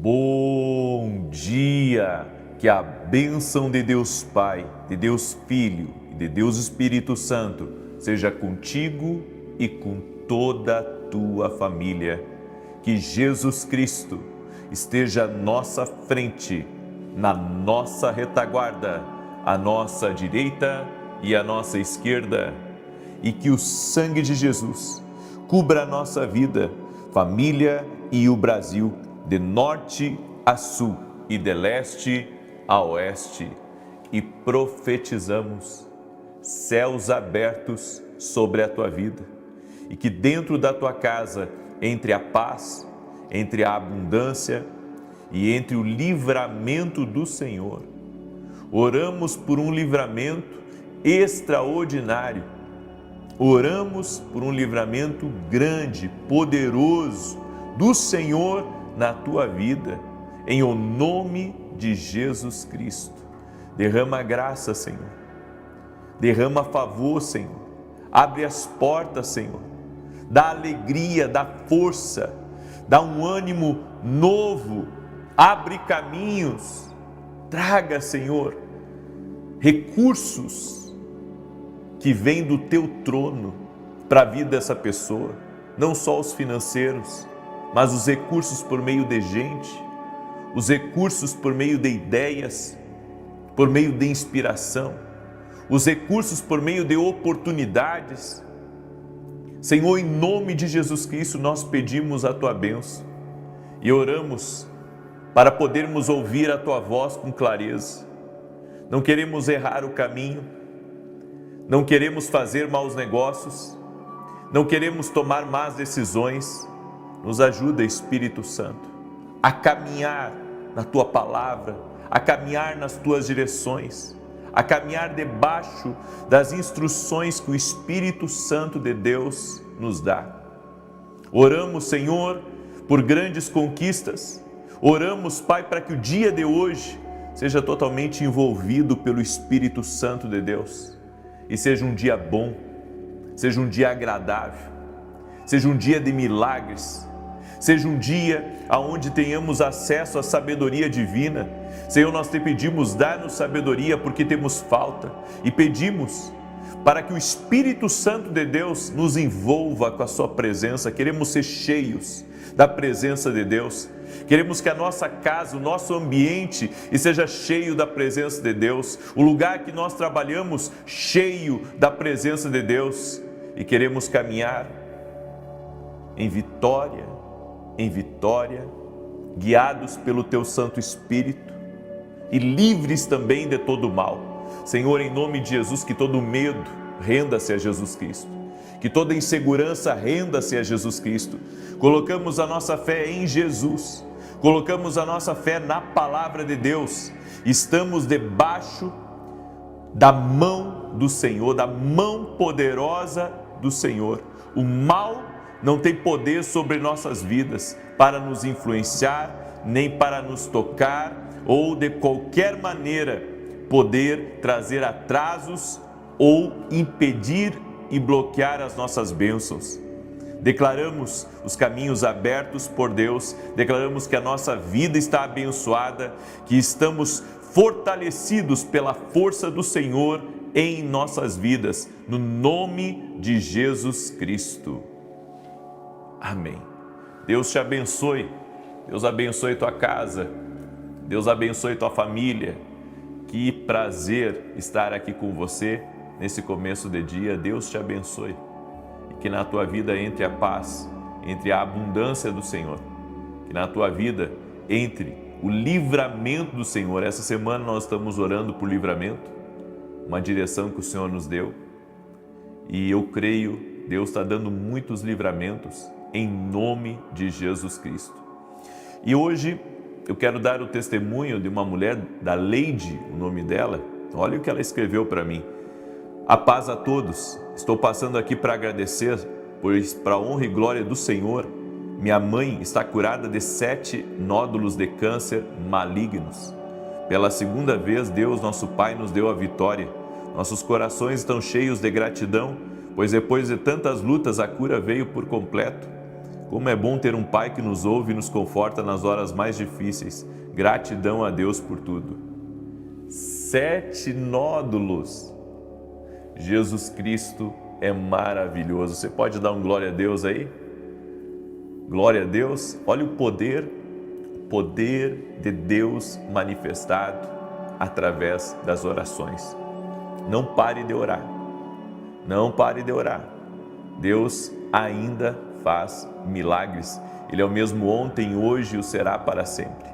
Bom dia! Que a bênção de Deus Pai, de Deus Filho e de Deus Espírito Santo seja contigo e com toda a tua família. Que Jesus Cristo esteja à nossa frente, na nossa retaguarda, à nossa direita e à nossa esquerda. E que o sangue de Jesus cubra a nossa vida, família e o Brasil, de norte a sul e de leste a oeste. E profetizamos céus abertos sobre a tua vida. E que dentro da tua casa, entre a paz, entre a abundância e entre o livramento do Senhor. Oramos por um livramento extraordinário. Oramos por um livramento grande, poderoso do Senhor na tua vida, em o nome de Jesus Cristo. Derrama graça, Senhor. Derrama favor, Senhor. Abre as portas, Senhor. Dá alegria, dá força, dá um ânimo novo. Abre caminhos. Traga, Senhor, recursos que vêm do teu trono para a vida dessa pessoa. Não só os financeiros, mas os recursos por meio de gente, os recursos por meio de ideias, por meio de inspiração, os recursos por meio de oportunidades. Senhor, em nome de Jesus Cristo, nós pedimos a tua bênção e oramos para podermos ouvir a tua voz com clareza. Não queremos errar o caminho, não queremos fazer maus negócios, não queremos tomar más decisões. Nos ajuda, Espírito Santo, a caminhar na tua palavra, a caminhar nas tuas direções, a caminhar debaixo das instruções que o Espírito Santo de Deus nos dá. Oramos, Senhor, por grandes conquistas. Oramos, Pai, para que o dia de hoje seja totalmente envolvido pelo Espírito Santo de Deus e seja um dia bom, seja um dia agradável, seja um dia de milagres, seja um dia onde tenhamos acesso à sabedoria divina. Senhor, nós te pedimos, dá-nos sabedoria porque temos falta, e pedimos para que o Espírito Santo de Deus nos envolva com a sua presença. Queremos ser cheios da presença de Deus. Queremos que a nossa casa, o nosso ambiente seja cheio da presença de Deus, o lugar que nós trabalhamos cheio da presença de Deus, e queremos caminhar em vitória, guiados pelo teu Santo Espírito e livres também de todo mal. Senhor, em nome de Jesus, que todo medo renda-se a Jesus Cristo, que toda insegurança renda-se a Jesus Cristo. Colocamos a nossa fé em Jesus, colocamos a nossa fé na palavra de Deus. Estamos debaixo da mão do Senhor, da mão poderosa do Senhor. O mal não tem poder sobre nossas vidas para nos influenciar, nem para nos tocar, ou de qualquer maneira poder trazer atrasos ou impedir e bloquear as nossas bênçãos. Declaramos os caminhos abertos por Deus, declaramos que a nossa vida está abençoada, que estamos fortalecidos pela força do Senhor em nossas vidas, no nome de Jesus Cristo. Amém. Deus te abençoe, Deus abençoe tua casa, Deus abençoe tua família. Que prazer estar aqui com você nesse começo de dia. Deus te abençoe e que na tua vida entre a paz, entre a abundância do Senhor, que na tua vida entre o livramento do Senhor. Essa semana nós estamos orando por livramento, uma direção que o Senhor nos deu, e eu creio, Deus está dando muitos livramentos em nome de Jesus Cristo. E hoje eu quero dar o testemunho de uma mulher, da Leide, o nome dela. Olha o que ela escreveu para mim. A paz a todos. Estou passando aqui para agradecer, pois para a honra e glória do Senhor, minha mãe está curada de 7 nódulos de câncer malignos. Pela segunda vez, Deus, nosso Pai, nos deu a vitória. Nossos corações estão cheios de gratidão, pois depois de tantas lutas, a cura veio por completo. Como é bom ter um Pai que nos ouve e nos conforta nas horas mais difíceis. Gratidão a Deus por tudo. 7 nódulos. Jesus Cristo é maravilhoso. Você pode dar um glória a Deus aí? Glória a Deus. Olha o poder de Deus manifestado através das orações. Não pare de orar. Não pare de orar. Deus ainda faz milagres. Ele é o mesmo ontem, hoje e o será para sempre.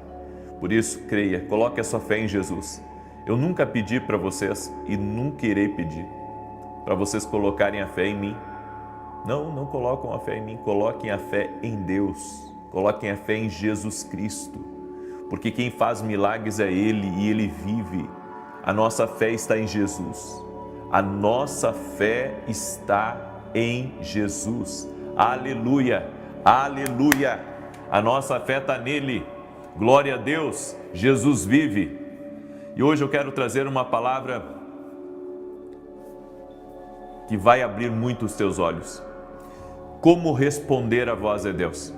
Por isso, creia, coloque a sua fé em Jesus. Eu nunca pedi para vocês e nunca irei pedir para vocês colocarem a fé em mim. Não colocam a fé em mim, coloquem a fé em Deus. Coloquem a fé em Jesus Cristo. Porque quem faz milagres é Ele e Ele vive. A nossa fé está em Jesus. A nossa fé está em Jesus. Aleluia, aleluia. A nossa fé está nele. Glória a Deus, Jesus vive. E hoje eu quero trazer uma palavra que vai abrir muito os teus olhos. Como responder à voz de Deus?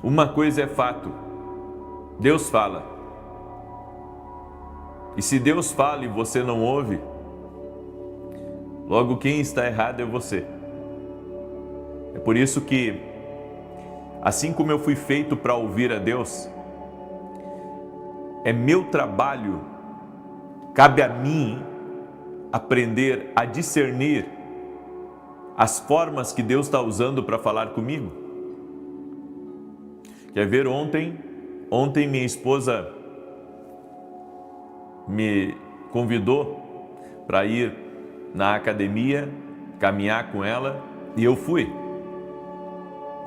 Uma coisa é fato, Deus fala. E se Deus fala e você não ouve, logo quem está errado é você. É por isso que, assim como eu fui feito para ouvir a Deus, é meu trabalho, cabe a mim aprender a discernir as formas que Deus está usando para falar comigo. Quer ver, ontem minha esposa me convidou para ir na academia, caminhar com ela, e eu fui.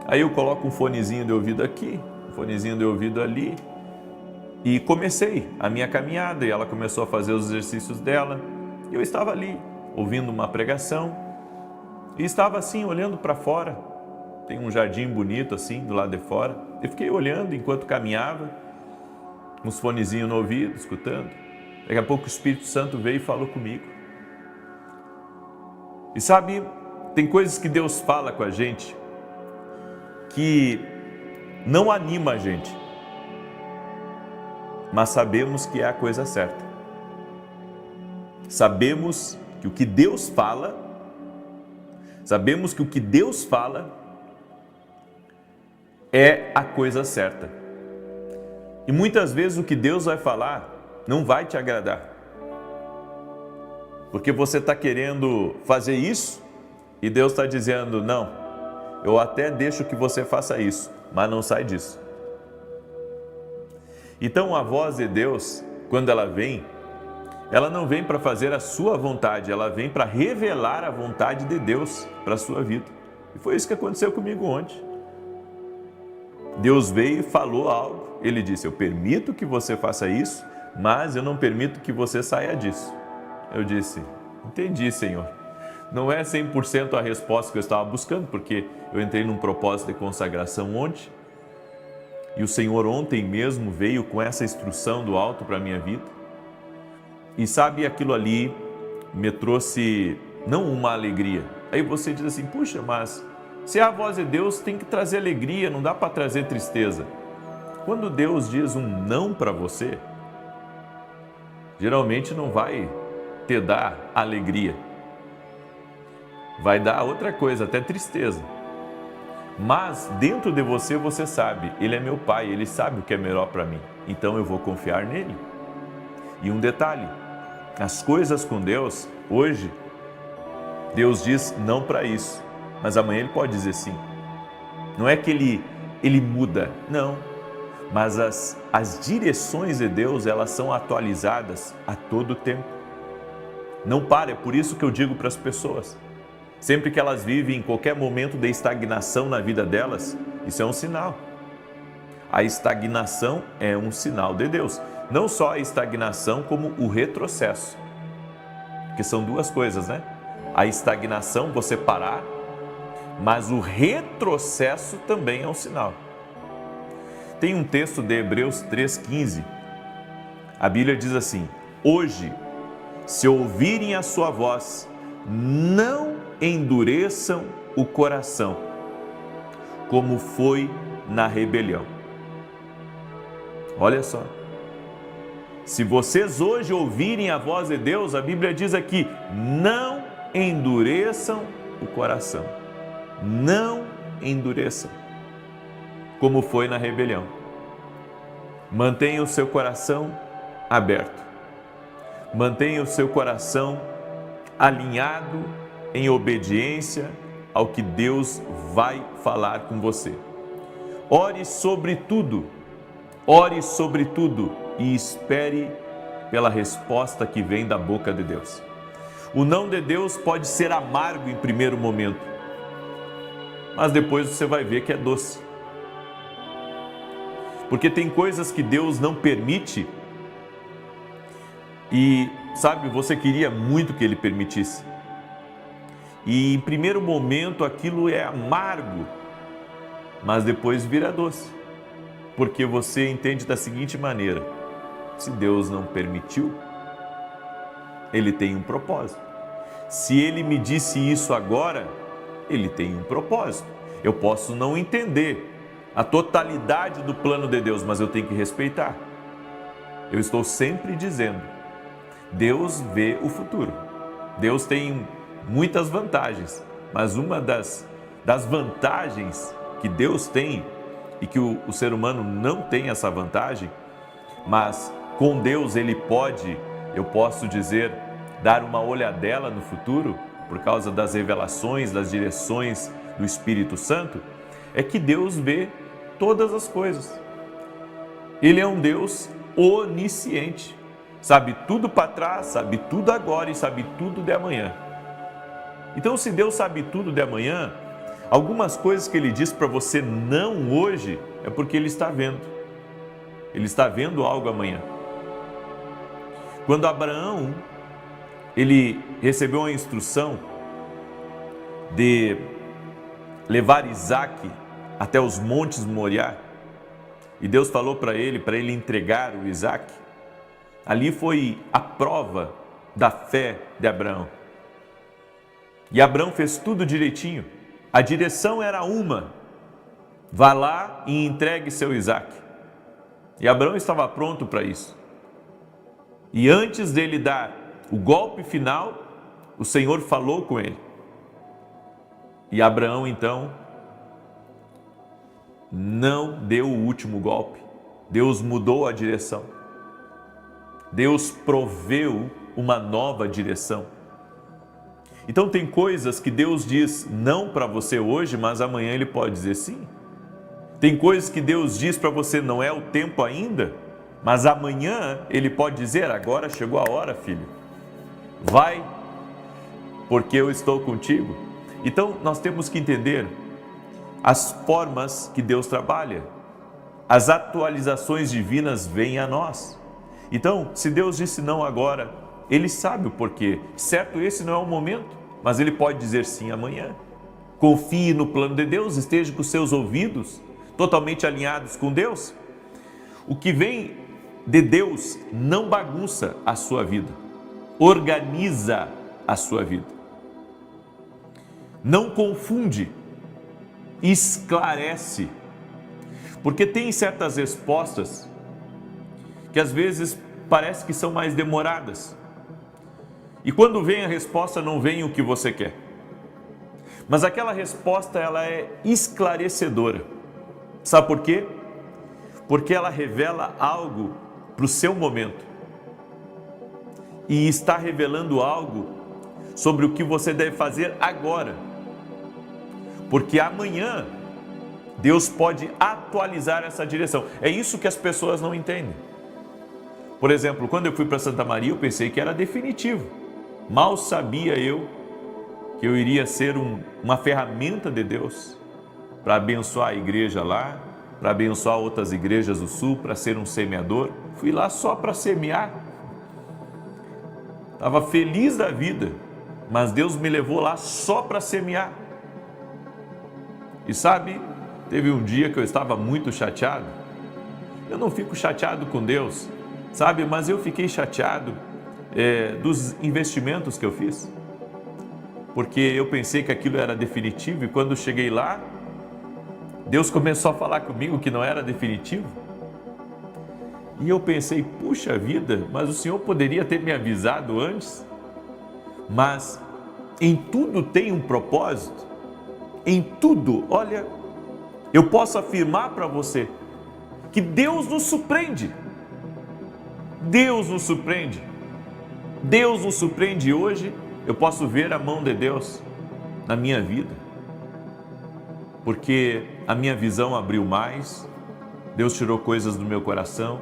Aí eu coloco um fonezinho de ouvido aqui, um fonezinho de ouvido ali, e comecei a minha caminhada, e ela começou a fazer os exercícios dela. Eu estava ali, ouvindo uma pregação, e estava assim, olhando para fora. Tem um jardim bonito assim, do lado de fora. Eu fiquei olhando enquanto caminhava, uns fonezinhos no ouvido, escutando. Daqui a pouco o Espírito Santo veio e falou comigo. E sabe, tem coisas que Deus fala com a gente que não anima a gente, mas sabemos que é a coisa certa. Sabemos que o que Deus fala, é a coisa certa. E muitas vezes o que Deus vai falar não vai te agradar. Porque você está querendo fazer isso e Deus está dizendo, não, eu até deixo que você faça isso, mas não sai disso. Então a voz de Deus, quando ela não vem para fazer a sua vontade, ela vem para revelar a vontade de Deus para a sua vida. E foi isso que aconteceu comigo ontem. Deus veio e falou algo, Ele disse, eu permito que você faça isso, mas eu não permito que você saia disso. Eu disse, entendi, Senhor. Não é 100% a resposta que eu estava buscando, porque eu entrei num propósito de consagração ontem, e o Senhor ontem mesmo veio com essa instrução do alto para a minha vida. E sabe, aquilo ali me trouxe não uma alegria. Aí você diz assim, puxa, mas se é a voz de Deus tem que trazer alegria, não dá para trazer tristeza. Quando Deus diz um não para você, geralmente não vai te dar alegria. Vai dar outra coisa, até tristeza. Mas dentro de você, você sabe, Ele é meu Pai, Ele sabe o que é melhor para mim. Então eu vou confiar nele. E um detalhe, as coisas com Deus, hoje, Deus diz não para isso, mas amanhã Ele pode dizer sim. Não é que Ele muda, não. Mas as direções de Deus, elas são atualizadas a todo tempo. Não para, é por isso que eu digo para as pessoas, sempre que elas vivem em qualquer momento de estagnação na vida delas, isso é um sinal. A estagnação é um sinal de Deus. Não só a estagnação, como o retrocesso. Que são duas coisas, né? A estagnação, você parar, mas o retrocesso também é um sinal. Tem um texto de Hebreus 3,15. A Bíblia diz assim, hoje, se ouvirem a sua voz, não endureçam o coração, como foi na rebelião. Olha só. Se vocês hoje ouvirem a voz de Deus, a Bíblia diz aqui, não endureçam o coração. Não endureçam, como foi na rebelião. Mantenha o seu coração aberto. Mantenha o seu coração alinhado em obediência ao que Deus vai falar com você. Ore sobre tudo e espere pela resposta que vem da boca de Deus. O não de Deus pode ser amargo em primeiro momento, mas depois você vai ver que é doce. Porque tem coisas que Deus não permite e, sabe, você queria muito que Ele permitisse. E em primeiro momento aquilo é amargo, mas depois vira doce. Porque você entende da seguinte maneira, se Deus não permitiu, Ele tem um propósito. Se Ele me disse isso agora, Ele tem um propósito. Eu posso não entender a totalidade do plano de Deus, mas eu tenho que respeitar. Eu estou sempre dizendo, Deus vê o futuro. Deus tem muitas vantagens, mas uma das vantagens que Deus tem e que o ser humano não tem essa vantagem, mas com Deus ele pode, eu posso dizer, dar uma olhadela no futuro, por causa das revelações, das direções do Espírito Santo, é que Deus vê todas as coisas. Ele é um Deus onisciente, sabe tudo para trás, sabe tudo agora e sabe tudo de amanhã. Então, se Deus sabe tudo de amanhã, algumas coisas que Ele diz para você não hoje, é porque Ele está vendo. Ele está vendo algo amanhã. Quando Abraão, ele recebeu a instrução de levar Isaque até os montes Moriá, e Deus falou para ele entregar o Isaque, ali foi a prova da fé de Abraão. E Abraão fez tudo direitinho. A direção era uma: vá lá e entregue seu Isaque. E Abraão estava pronto para isso. E antes dele dar o golpe final, o Senhor falou com ele. E Abraão então não deu o último golpe. Deus mudou a direção. Deus proveu uma nova direção. Então tem coisas que Deus diz não para você hoje, mas amanhã Ele pode dizer sim. Tem coisas que Deus diz para você, não é o tempo ainda, mas amanhã Ele pode dizer, agora chegou a hora, filho. Vai, porque eu estou contigo. Então nós temos que entender as formas que Deus trabalha. As atualizações divinas vêm a nós. Então, se Deus disse não agora, Ele sabe o porquê. Certo, esse não é o momento, mas Ele pode dizer sim amanhã. Confie no plano de Deus, esteja com seus ouvidos totalmente alinhados com Deus. O que vem de Deus não bagunça a sua vida, organiza a sua vida. Não confunde, esclarece. Porque tem certas respostas que às vezes parece que são mais demoradas. E quando vem a resposta, não vem o que você quer. Mas aquela resposta, ela é esclarecedora. Sabe por quê? Porque ela revela algo para o seu momento. E está revelando algo sobre o que você deve fazer agora. Porque amanhã, Deus pode atualizar essa direção. É isso que as pessoas não entendem. Por exemplo, quando eu fui para Santa Maria, eu pensei que era definitivo. Mal sabia eu que eu iria ser uma ferramenta de Deus para abençoar a igreja lá, para abençoar outras igrejas do sul, para ser um semeador. Fui lá só para semear. Estava feliz da vida, mas Deus me levou lá só para semear. E sabe, teve um dia que eu estava muito chateado. Eu não fico chateado com Deus, sabe, mas eu fiquei chateado dos investimentos que eu fiz. Porque eu pensei que aquilo era definitivo e quando cheguei lá, Deus começou a falar comigo que não era definitivo. E eu pensei, puxa vida, mas o Senhor poderia ter me avisado antes. Mas em tudo tem um propósito. Em tudo, olha, eu posso afirmar para você que Deus nos surpreende. Deus nos surpreende. Deus nos surpreende. Hoje eu posso ver a mão de Deus na minha vida, porque a minha visão abriu mais, Deus tirou coisas do meu coração,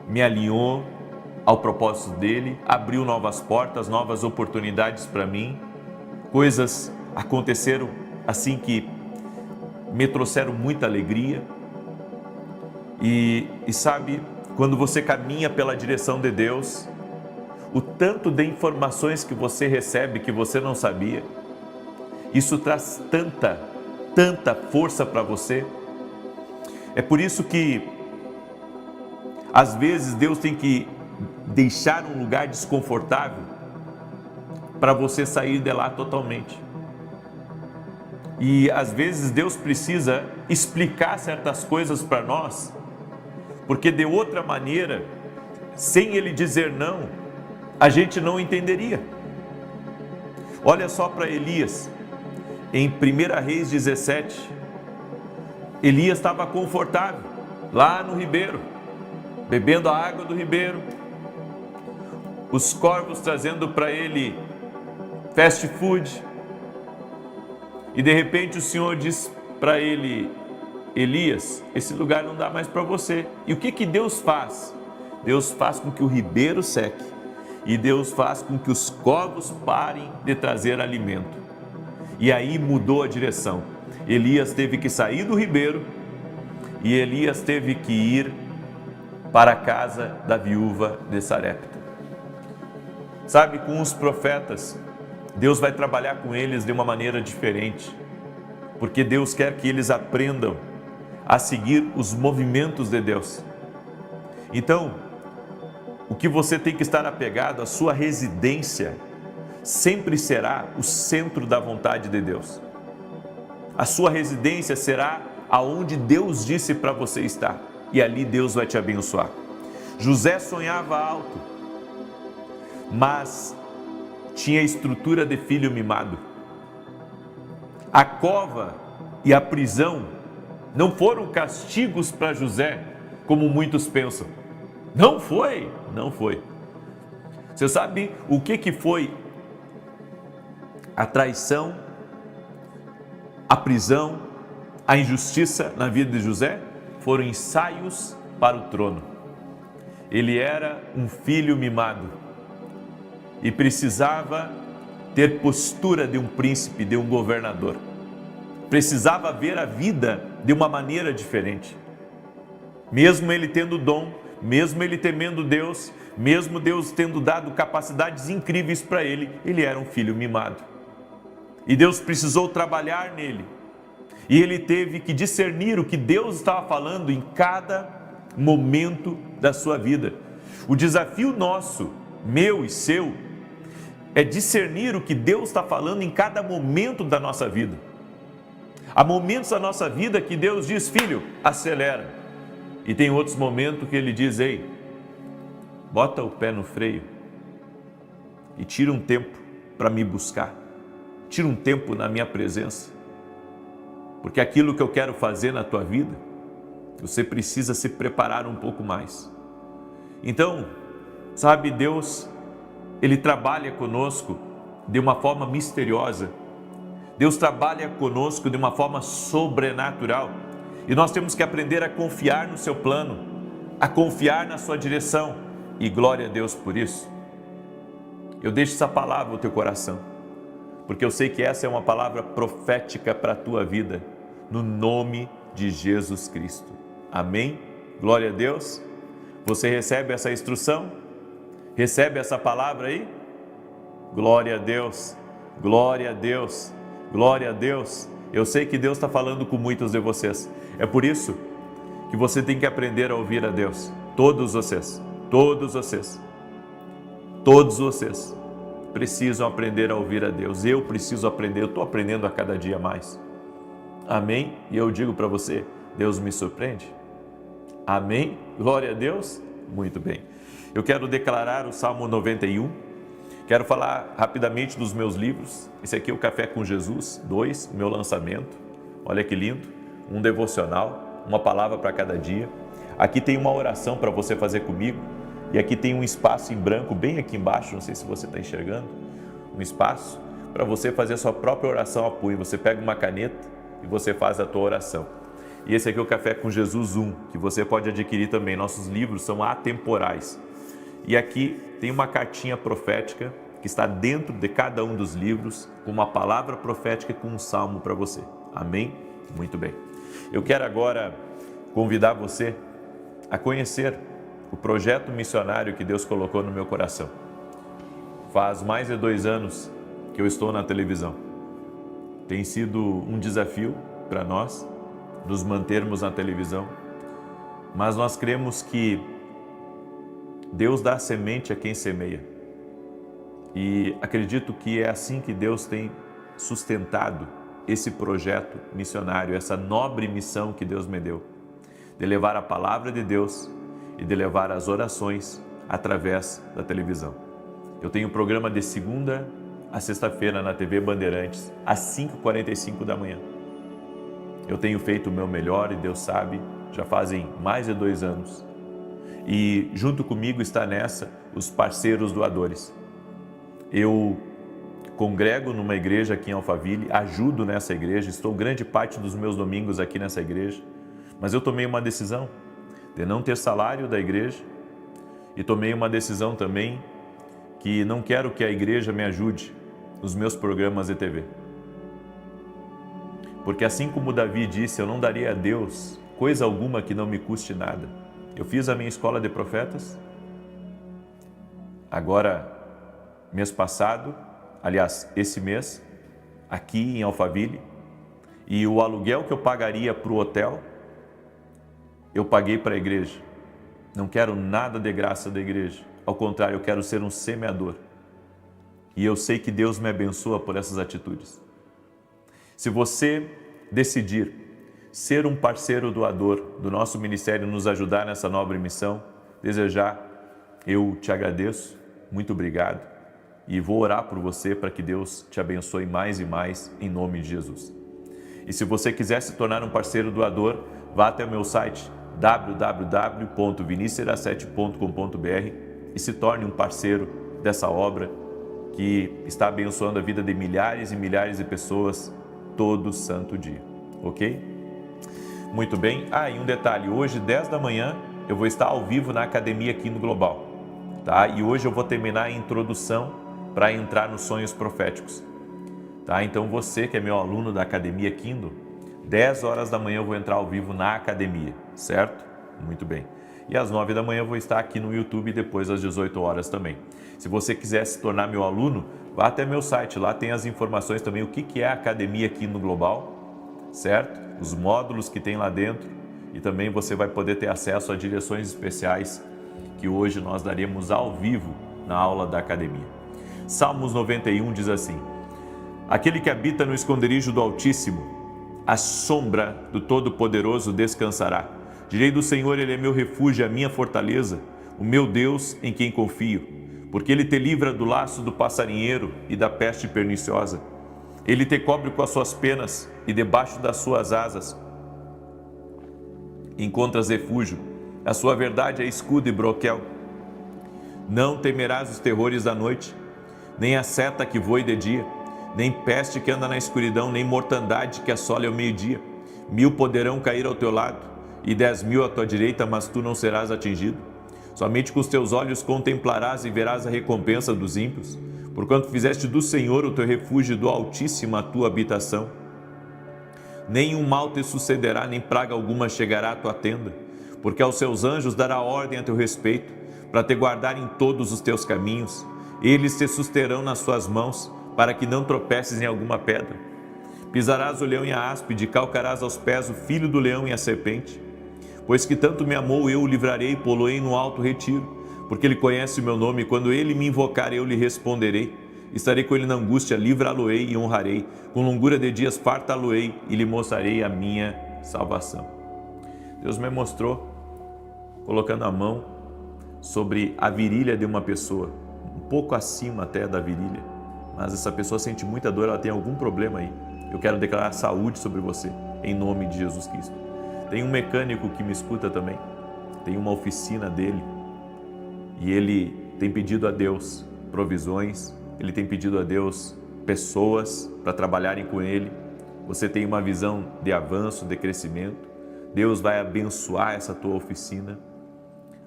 me alinhou ao propósito dele, abriu novas portas, novas oportunidades para mim, coisas aconteceram assim que me trouxeram muita alegria. E sabe, quando você caminha pela direção de Deus, o tanto de informações que você recebe que você não sabia, isso traz tanta força para você. É por isso que às vezes Deus tem que deixar um lugar desconfortável para você sair de lá totalmente. E às vezes Deus precisa explicar certas coisas para nós, porque de outra maneira, sem Ele dizer não, a gente não entenderia. Olha só para Elias, em 1 Reis 17, Elias estava confortável, lá no ribeiro, bebendo a água do ribeiro, os corvos trazendo para ele fast food, e de repente o Senhor diz para ele, Elias, esse lugar não dá mais para você. E o que Deus faz? Deus faz com que o ribeiro seque, e Deus faz com que os corvos parem de trazer alimento. E aí mudou a direção. Elias teve que sair do ribeiro, e Elias teve que ir para a casa da viúva de Sarepta. Sabe, com os profetas, Deus vai trabalhar com eles de uma maneira diferente, porque Deus quer que eles aprendam a seguir os movimentos de Deus. Então, o que você tem que estar apegado, a sua residência, sempre será o centro da vontade de Deus. A sua residência será aonde Deus disse para você estar, e ali Deus vai te abençoar. José sonhava alto, mas tinha estrutura de filho mimado. A cova e a prisão não foram castigos para José, como muitos pensam. Não foi. Você sabe o que foi a traição, a prisão, a injustiça na vida de José? Foram ensaios para o trono. Ele era um filho mimado e precisava ter postura de um príncipe, de um governador. Precisava ver a vida de uma maneira diferente. Mesmo ele tendo dom, mesmo ele temendo Deus, mesmo Deus tendo dado capacidades incríveis para ele, ele era um filho mimado. E Deus precisou trabalhar nele. E ele teve que discernir o que Deus estava falando em cada momento da sua vida. O desafio nosso, meu e seu, é discernir o que Deus está falando em cada momento da nossa vida. Há momentos da nossa vida que Deus diz, filho, acelera. E tem outros momentos que Ele diz, ei, bota o pé no freio e tira um tempo para me buscar. Tira um tempo na minha presença. Porque aquilo que eu quero fazer na tua vida, você precisa se preparar um pouco mais. Então, sabe, Deus, Ele trabalha conosco de uma forma misteriosa. Deus trabalha conosco de uma forma sobrenatural. E nós temos que aprender a confiar no seu plano, a confiar na sua direção. E glória a Deus por isso. Eu deixo essa palavra no teu coração, porque eu sei que essa é uma palavra profética para a tua vida, no nome de Jesus Cristo. Amém? Glória a Deus. Você recebe essa instrução? Recebe essa palavra aí? Glória a Deus, glória a Deus, glória a Deus. Eu sei que Deus está falando com muitos de vocês. É por isso que você tem que aprender a ouvir a Deus. Todos vocês precisam aprender a ouvir a Deus. Eu preciso aprender, eu estou aprendendo a cada dia mais. Amém? E eu digo para você, Deus me surpreende? Amém? Glória a Deus? Muito bem. Eu quero declarar o Salmo 91. Quero falar rapidamente dos meus livros. Esse aqui é o Café com Jesus 2, meu lançamento. Olha que lindo. Um devocional, uma palavra para cada dia. Aqui tem uma oração para você fazer comigo. E aqui tem um espaço em branco bem aqui embaixo, não sei se você está enxergando. Um espaço para você fazer a sua própria oração a punho. Você pega uma caneta e você faz a tua oração. E esse aqui é o Café com Jesus 1, que você pode adquirir também. Nossos livros são atemporais. E aqui tem uma cartinha profética que está dentro de cada um dos livros, com uma palavra profética e com um salmo para você. Amém? Muito bem. Eu quero agora convidar você a conhecer o projeto missionário que Deus colocou no meu coração. Faz mais de 2 anos que eu estou na televisão. Tem sido um desafio para nós nos mantermos na televisão, mas nós cremos que Deus dá semente a quem semeia. E acredito que é assim que Deus tem sustentado esse projeto missionário, essa nobre missão que Deus me deu, de levar a palavra de Deus e de levar as orações através da televisão. Eu tenho um programa de segunda a sexta-feira na TV Bandeirantes, às 5h45 da manhã. Eu tenho feito o meu melhor e Deus sabe, já fazem mais de 2 anos. E junto comigo está nessa os parceiros doadores. Eu congrego numa igreja aqui em Alphaville, ajudo nessa igreja, estou grande parte dos meus domingos aqui nessa igreja, mas eu tomei uma decisão de não ter salário da igreja e tomei uma decisão também que não quero que a igreja me ajude nos meus programas de TV. Porque assim como Davi disse, eu não daria a Deus coisa alguma que não me custe nada. Eu fiz a minha escola de profetas, agora, mês passado, aliás, esse mês, aqui em Alphaville, e o aluguel que eu pagaria para o hotel, eu paguei para a igreja. Não quero nada de graça da igreja, ao contrário, eu quero ser um semeador. E eu sei que Deus me abençoa por essas atitudes. Se você decidir ser um parceiro doador do nosso ministério, nos ajudar nessa nobre missão, desejar, eu te agradeço, muito obrigado, e vou orar por você para que Deus te abençoe mais e mais, em nome de Jesus. E se você quiser se tornar um parceiro doador, vá até o meu site www.vinicius07.com.br e se torne um parceiro dessa obra que está abençoando a vida de milhares e milhares de pessoas todo santo dia, ok? Muito bem. E um detalhe, hoje 10 da manhã eu vou estar ao vivo na academia aqui no Global, tá? E hoje eu vou terminar a introdução para entrar nos sonhos proféticos, tá? Então você que é meu aluno da academia Kindle, 10 horas da manhã eu vou entrar ao vivo na academia, certo? Muito bem. E às 9 da manhã eu vou estar aqui no YouTube e depois às 18 horas também. Se você quiser se tornar meu aluno, vá até meu site, lá tem as informações também, o que é a academia aqui no Global, certo? Os módulos que tem lá dentro e também você vai poder ter acesso a direções especiais que hoje nós daremos ao vivo na aula da academia. Salmos 91 diz assim: aquele que habita no esconderijo do Altíssimo, à sombra do Todo-Poderoso descansará. Direi do Senhor, Ele é meu refúgio, a minha fortaleza, o meu Deus em quem confio. Porque Ele te livra do laço do passarinheiro e da peste perniciosa. Ele te cobre com as suas penas e debaixo das suas asas encontras refúgio. A sua verdade é escudo e broquel. Não temerás os terrores da noite, nem a seta que voe de dia, nem peste que anda na escuridão, nem mortandade que assola ao meio-dia. 1000 poderão cair ao teu lado e 10.000 à tua direita, mas tu não serás atingido. Somente com os teus olhos contemplarás e verás a recompensa dos ímpios, porquanto fizeste do Senhor o teu refúgio e do Altíssimo a tua habitação. Nenhum mal te sucederá, nem praga alguma chegará à tua tenda, porque aos seus anjos dará ordem a teu respeito, para te guardar em todos os teus caminhos. Eles te susterão nas suas mãos, para que não tropeces em alguma pedra. Pisarás o leão e a áspide, calcarás aos pés o filho do leão e a serpente. Pois que tanto me amou, eu o livrarei e pô-lo-ei no alto retiro, porque ele conhece o meu nome, e quando ele me invocar, eu lhe responderei. Estarei com ele na angústia, livrá-lo-ei e honrarei. Com longura de dias fartá-lo-ei e lhe mostrarei a minha salvação. Deus me mostrou, colocando a mão sobre a virilha de uma pessoa, um pouco acima até da virilha, mas essa pessoa sente muita dor, ela tem algum problema aí. Eu quero declarar saúde sobre você, em nome de Jesus Cristo. Tem um mecânico que me escuta também, tem uma oficina dele, e ele tem pedido a Deus provisões, ele tem pedido a Deus pessoas para trabalharem com ele. Você tem uma visão de avanço, de crescimento. Deus vai abençoar essa tua oficina.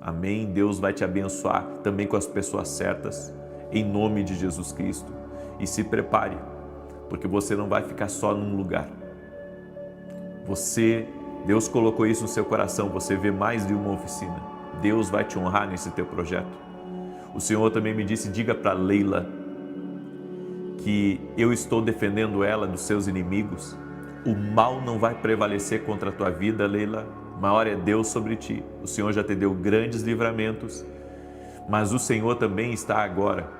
Amém? Deus vai te abençoar também com as pessoas certas, em nome de Jesus Cristo. E se prepare, porque você não vai ficar só num lugar. Deus colocou isso no seu coração, você vê mais de uma oficina. Deus vai te honrar nesse teu projeto. O Senhor também me disse, diga para Leila que eu estou defendendo ela dos seus inimigos. O mal não vai prevalecer contra a tua vida, Leila. Maior é Deus sobre ti. O Senhor já te deu grandes livramentos, mas o Senhor também está agora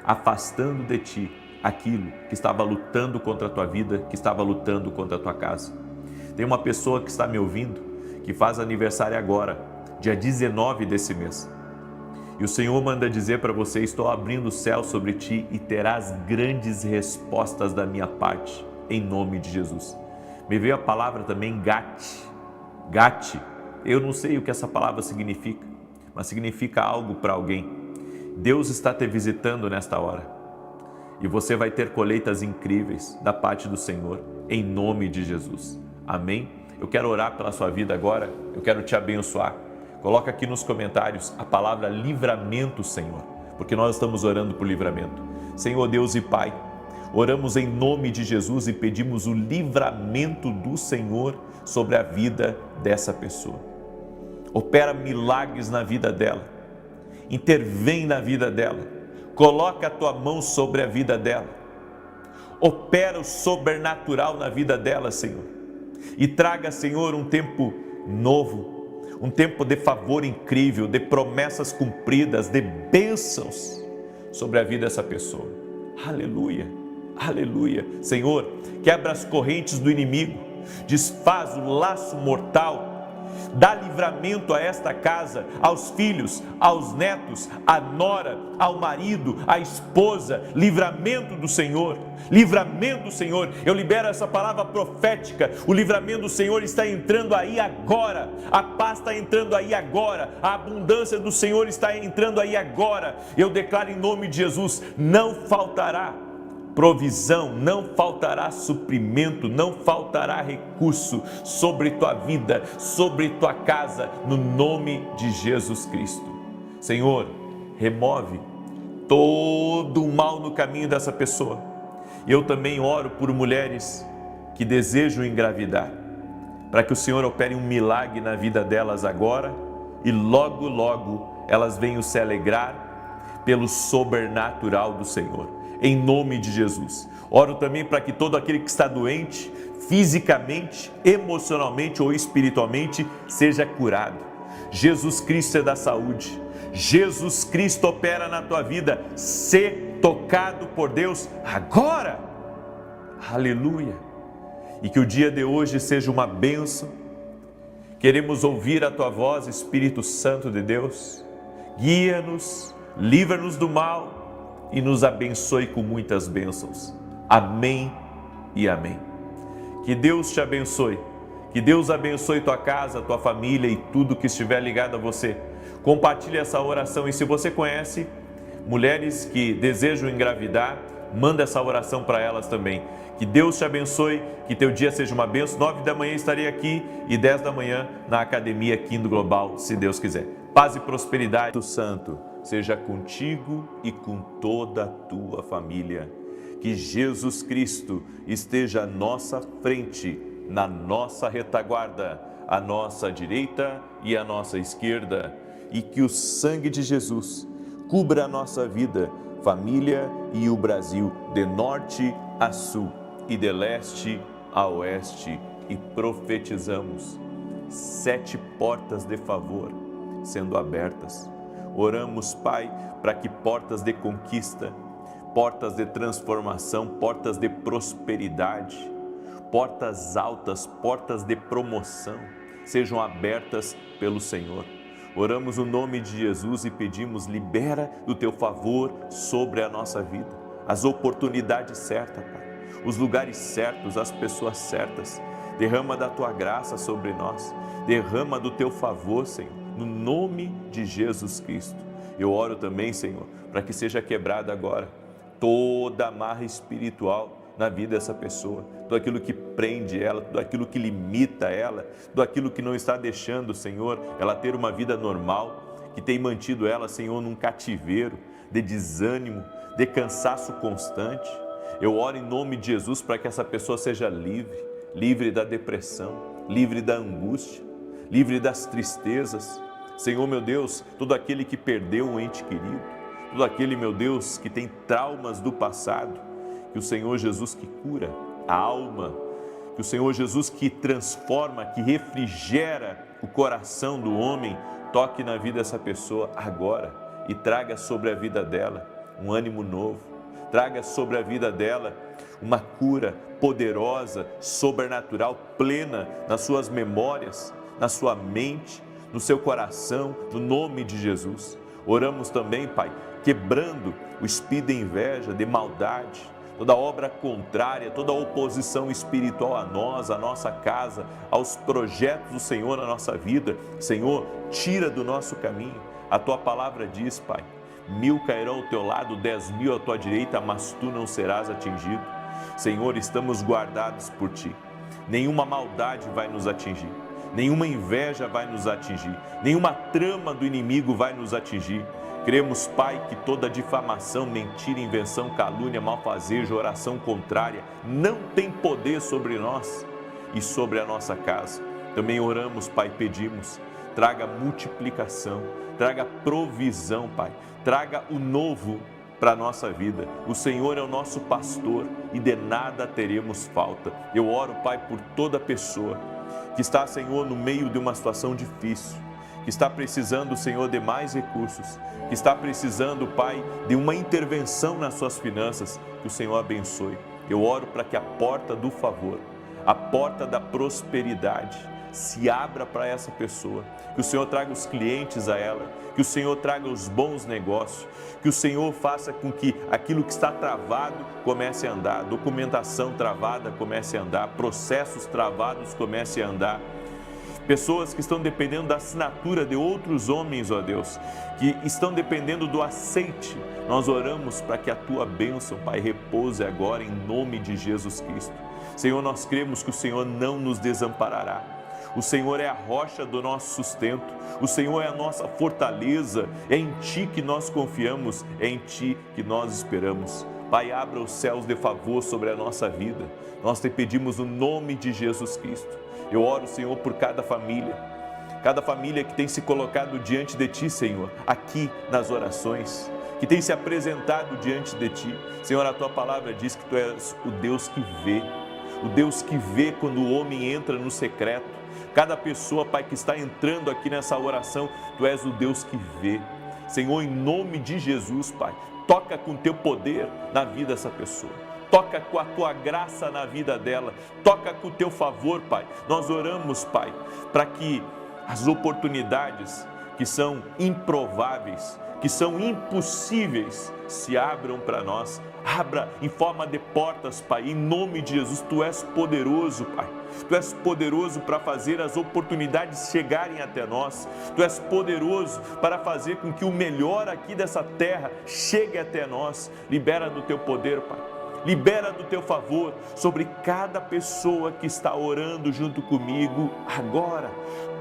afastando de ti aquilo que estava lutando contra a tua vida, que estava lutando contra a tua casa. Tem uma pessoa que está me ouvindo, que faz aniversário agora, dia 19 desse mês. E o Senhor manda dizer para você, estou abrindo o céu sobre ti e terás grandes respostas da minha parte, em nome de Jesus. Me veio a palavra também Gate. Eu não sei o que essa palavra significa, mas significa algo para alguém. Deus está te visitando nesta hora e você vai ter colheitas incríveis da parte do Senhor, em nome de Jesus. Amém? Eu quero orar pela sua vida agora, eu quero te abençoar. Coloca aqui nos comentários a palavra livramento, Senhor, porque nós estamos orando por livramento. Senhor Deus e Pai, oramos em nome de Jesus e pedimos o livramento do Senhor sobre a vida dessa pessoa. Opera milagres na vida dela, intervém na vida dela, coloca a tua mão sobre a vida dela, opera o sobrenatural na vida dela, Senhor, e traga, Senhor, um tempo novo, um tempo de favor incrível, de promessas cumpridas, de bênçãos sobre a vida dessa pessoa. Aleluia, aleluia. Senhor, quebra as correntes do inimigo, desfaz o laço mortal, dá livramento a esta casa, aos filhos, aos netos, à nora, ao marido, à esposa, livramento do Senhor, livramento do Senhor. Eu libero essa palavra profética, o livramento do Senhor está entrando aí agora, a paz está entrando aí agora, a abundância do Senhor está entrando aí agora. Eu declaro em nome de Jesus, não faltará provisão, não faltará suprimento, não faltará recurso sobre tua vida, sobre tua casa, no nome de Jesus Cristo. Senhor, remove todo o mal no caminho dessa pessoa. Eu também oro por mulheres que desejam engravidar, para que o Senhor opere um milagre na vida delas agora e logo, logo elas venham se alegrar pelo sobrenatural do Senhor. Em nome de Jesus. Oro também para que todo aquele que está doente, fisicamente, emocionalmente ou espiritualmente, seja curado. Jesus Cristo é da saúde. Jesus Cristo opera na tua vida. Ser tocado por Deus agora. Aleluia. E que o dia de hoje seja uma bênção. Queremos ouvir a tua voz, Espírito Santo de Deus. Guia-nos, livra-nos do mal e nos abençoe com muitas bênçãos. Amém e amém. Que Deus te abençoe, que Deus abençoe tua casa, tua família e tudo que estiver ligado a você. Compartilhe essa oração e se você conhece mulheres que desejam engravidar, manda essa oração para elas também. Que Deus te abençoe, que teu dia seja uma bênção. 9 da manhã estarei aqui e 10 da manhã na Academia Quindo Global, se Deus quiser. Paz e prosperidade. Santo seja contigo e com toda a tua família. Que Jesus Cristo esteja à nossa frente, na nossa retaguarda, à nossa direita e à nossa esquerda. E que o sangue de Jesus cubra a nossa vida, família e o Brasil, de norte a sul e de leste a oeste. E profetizamos 7 portas de favor sendo abertas. Oramos, Pai, para que portas de conquista, portas de transformação, portas de prosperidade, portas altas, portas de promoção, sejam abertas pelo Senhor. Oramos no nome de Jesus e pedimos, libera do teu favor sobre a nossa vida, as oportunidades certas, Pai, os lugares certos, as pessoas certas. Derrama da tua graça sobre nós, derrama do teu favor, Senhor, no nome de Jesus Cristo. Eu oro também, Senhor, para que seja quebrada agora toda amarra espiritual na vida dessa pessoa, tudo aquilo que prende ela, tudo aquilo que limita ela, tudo aquilo que não está deixando, Senhor, ela ter uma vida normal, que tem mantido ela, Senhor, num cativeiro de desânimo, de cansaço constante. Eu oro em nome de Jesus para que essa pessoa seja livre, livre da depressão, livre da angústia, livre das tristezas. Senhor, meu Deus, todo aquele que perdeu um ente querido, todo aquele, meu Deus, que tem traumas do passado, que o Senhor Jesus que cura a alma, que o Senhor Jesus que transforma, que refrigera o coração do homem, toque na vida dessa pessoa agora e traga sobre a vida dela um ânimo novo, traga sobre a vida dela uma cura poderosa, sobrenatural, plena nas suas memórias, na sua mente, no seu coração, no nome de Jesus. Oramos também, Pai, quebrando o espírito de inveja, de maldade, toda obra contrária, toda oposição espiritual a nós, à nossa casa, aos projetos do Senhor na nossa vida. Senhor, tira do nosso caminho. A tua palavra diz, Pai, 1000 cairão ao teu lado, 10.000 à tua direita, mas tu não serás atingido. Senhor, estamos guardados por ti. Nenhuma maldade vai nos atingir, nenhuma inveja vai nos atingir, nenhuma trama do inimigo vai nos atingir. Cremos, Pai, que toda difamação, mentira, invenção, calúnia, malfazejo, oração contrária não tem poder sobre nós e sobre a nossa casa. Também oramos, Pai, pedimos, traga multiplicação, traga provisão, Pai, traga o novo para a nossa vida. O Senhor é o nosso pastor e de nada teremos falta. Eu oro, Pai, por toda pessoa que está, Senhor, no meio de uma situação difícil, que está precisando, Senhor, de mais recursos, que está precisando, Pai, de uma intervenção nas suas finanças, que o Senhor abençoe. Eu oro para que a porta do favor, a porta da prosperidade se abra para essa pessoa, que o Senhor traga os clientes a ela, que o Senhor traga os bons negócios, que o Senhor faça com que aquilo que está travado comece a andar, documentação travada comece a andar, processos travados comece a andar. Pessoas que estão dependendo da assinatura de outros homens, ó Deus, que estão dependendo do aceite, nós oramos para que a tua bênção, Pai, repouse agora em nome de Jesus Cristo. Senhor, nós cremos que o Senhor não nos desamparará. O Senhor é a rocha do nosso sustento, o Senhor é a nossa fortaleza, é em Ti que nós confiamos, é em Ti que nós esperamos. Pai, abra os céus de favor sobre a nossa vida, nós te pedimos no nome de Jesus Cristo. Eu oro, Senhor, por cada família que tem se colocado diante de Ti, Senhor, aqui nas orações, que tem se apresentado diante de Ti. Senhor, a Tua palavra diz que Tu és o Deus que vê quando o homem entra no secreto. Cada pessoa, Pai, que está entrando aqui nessa oração, Tu és o Deus que vê. Senhor, em nome de Jesus, Pai, toca com Teu poder na vida dessa pessoa. Toca com a Tua graça na vida dela, toca com o Teu favor, Pai. Nós oramos, Pai, para que as oportunidades que são improváveis, que são impossíveis, se abram para nós. Abra em forma de portas, Pai, em nome de Jesus. Tu és poderoso, Pai. Tu és poderoso para fazer as oportunidades chegarem até nós. Tu és poderoso para fazer com que o melhor aqui dessa terra chegue até nós. Libera do Teu poder, Pai. Libera do Teu favor sobre cada pessoa que está orando junto comigo agora.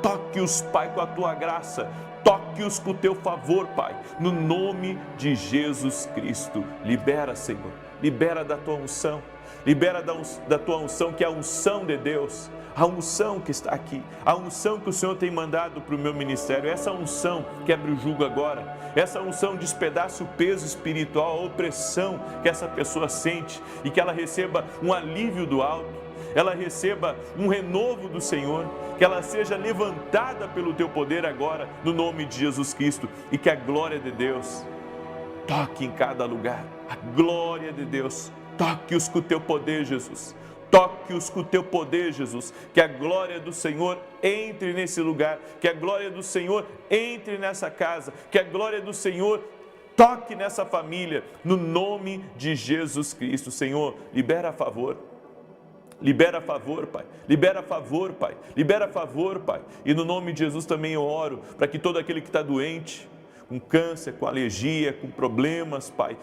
Toque-os, Pai, com a Tua graça. Toque-os com o Teu favor, Pai. No nome de Jesus Cristo. Libera, Senhor. Libera da Tua unção. Libera da Tua unção, que é a unção de Deus. A unção que está aqui, a unção que o Senhor tem mandado para o meu ministério, essa unção quebra o jugo agora, essa unção despedaça o peso espiritual, a opressão que essa pessoa sente e que ela receba um alívio do alto, ela receba um renovo do Senhor, que ela seja levantada pelo Teu poder agora, no nome de Jesus Cristo, e que a glória de Deus, toque em cada lugar. A glória de Deus, toque-os com o teu poder, Jesus. Toque-os com o teu poder, Jesus. Que a glória do Senhor entre nesse lugar. Que a glória do Senhor entre nessa casa. Que a glória do Senhor toque nessa família. No nome de Jesus Cristo. Senhor, libera a favor. Libera favor, Pai. Libera favor, Pai. Libera favor, Pai. E no nome de Jesus também eu oro para que todo aquele que está doente, com câncer, com alergia, com problemas, Pai,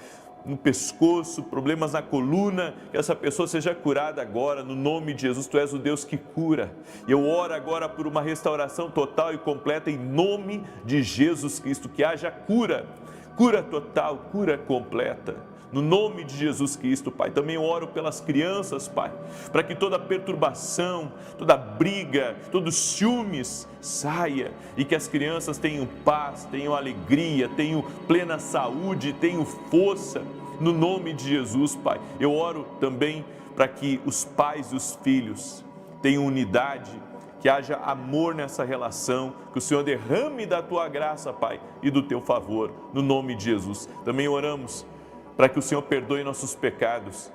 no pescoço, problemas na coluna, que essa pessoa seja curada agora, no nome de Jesus. Tu és o Deus que cura. E eu oro agora por uma restauração total e completa em nome de Jesus Cristo. Que haja cura, cura total, cura completa. No nome de Jesus Cristo, Pai. Também eu oro pelas crianças, Pai, para que toda perturbação, toda briga, todos os ciúmes saia e que as crianças tenham paz, tenham alegria, tenham plena saúde, tenham força. No nome de Jesus, Pai. Eu oro também para que os pais e os filhos tenham unidade, que haja amor nessa relação, que o Senhor derrame da Tua graça, Pai, e do Teu favor, no nome de Jesus. Também oramos para que o Senhor perdoe nossos pecados,